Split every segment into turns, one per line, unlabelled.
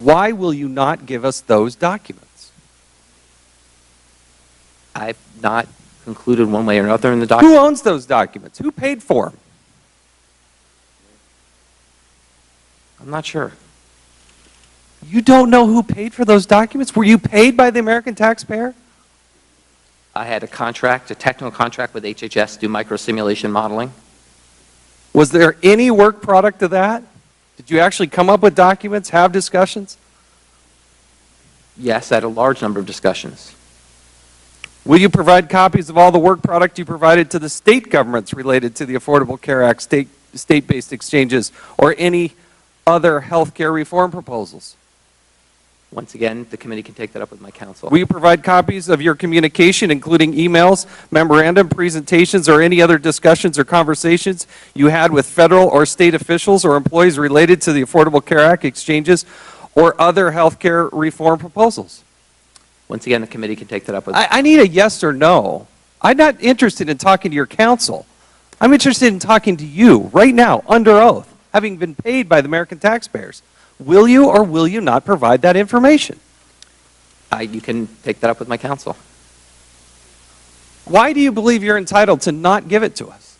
Why will you not give us those documents?
I've not concluded one way or another in the document.
Who owns those documents? Who paid for them?
I'm not sure.
You don't know who paid for those documents? Were you paid by the American taxpayer?
I had a contract, a technical contract with HHS to do microsimulation modeling.
Was there any work product of that? Did you actually come up with documents, have discussions?
Yes, I had a large number of discussions.
Will you provide copies of all the work product you provided to the state governments related to the Affordable Care Act, state-based exchanges, or any other health care reform proposals?
Once again, the committee can take that up with my counsel.
Will you provide copies of your communication, including emails, memorandum, presentations, or any other discussions or conversations you had with federal or state officials or employees related to the Affordable Care Act, exchanges, or other health care reform proposals?
Once again, the committee can take that up with
I need a yes or no. I'm not interested in talking to your counsel. I'm interested in talking to you right now, under oath, having been paid by the American taxpayers. Will you or will you not provide that information?
You can take that up with my counsel.
Why do you believe you're entitled to not give it to us?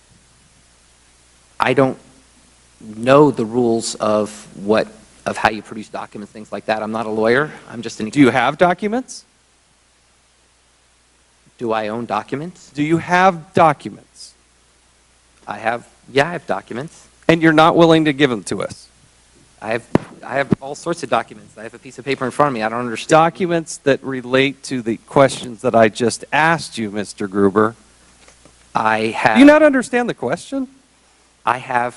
I don't know the rules of how you produce documents, things like that. I'm not a lawyer. I'm just an...
Do you have documents?
Do I own documents?
Do you have documents?
I have documents.
And you're not willing to give them to us?
I have all sorts of documents. I have a piece of paper in front of me. I don't understand.
Documents that relate to the questions that I just asked you, Mr. Gruber.
Do
you not understand the question?
I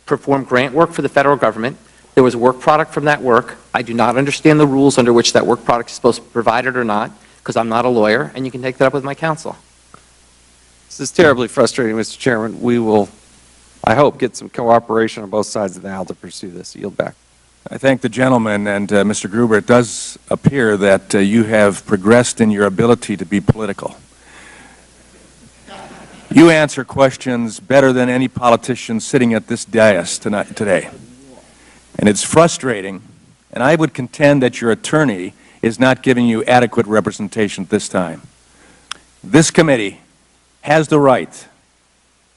perform grant work for the federal government. There was work product from that work. I do not understand the rules under which that work product is supposed to be provided or not, because I'm not a lawyer, and you can take that up with my counsel.
This is terribly frustrating, Mr. Chairman. We will, I hope, get some cooperation on both sides of the aisle to pursue this. Yield back.
I thank the gentleman, and Mr. Gruber, it does appear that you have progressed in your ability to be political. You answer questions better than any politician sitting at this dais today. And it's frustrating, and I would contend that your attorney is not giving you adequate representation at this time. This committee has the right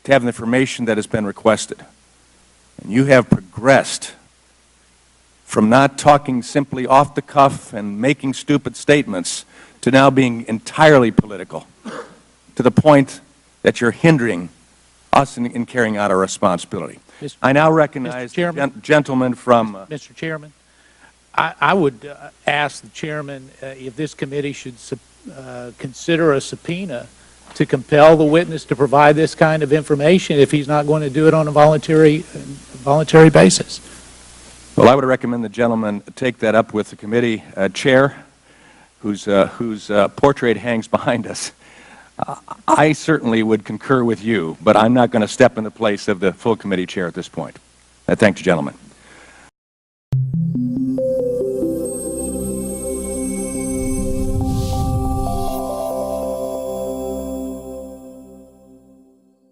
to have the information that has been requested. And you have progressed from not talking simply off the cuff and making stupid statements to now being entirely political, to the point that you're hindering us in carrying out our responsibility. I now recognize the gentleman from...
Mr. Chairman, I would ask the chairman if this committee should consider a subpoena to compel the witness to provide this kind of information if he's not going to do it on a voluntary basis.
Well, I would recommend the gentleman take that up with the committee chair, whose portrait hangs behind us. I certainly would concur with you, but I'm not going to step in the place of the full committee chair at this point. I thank the gentleman.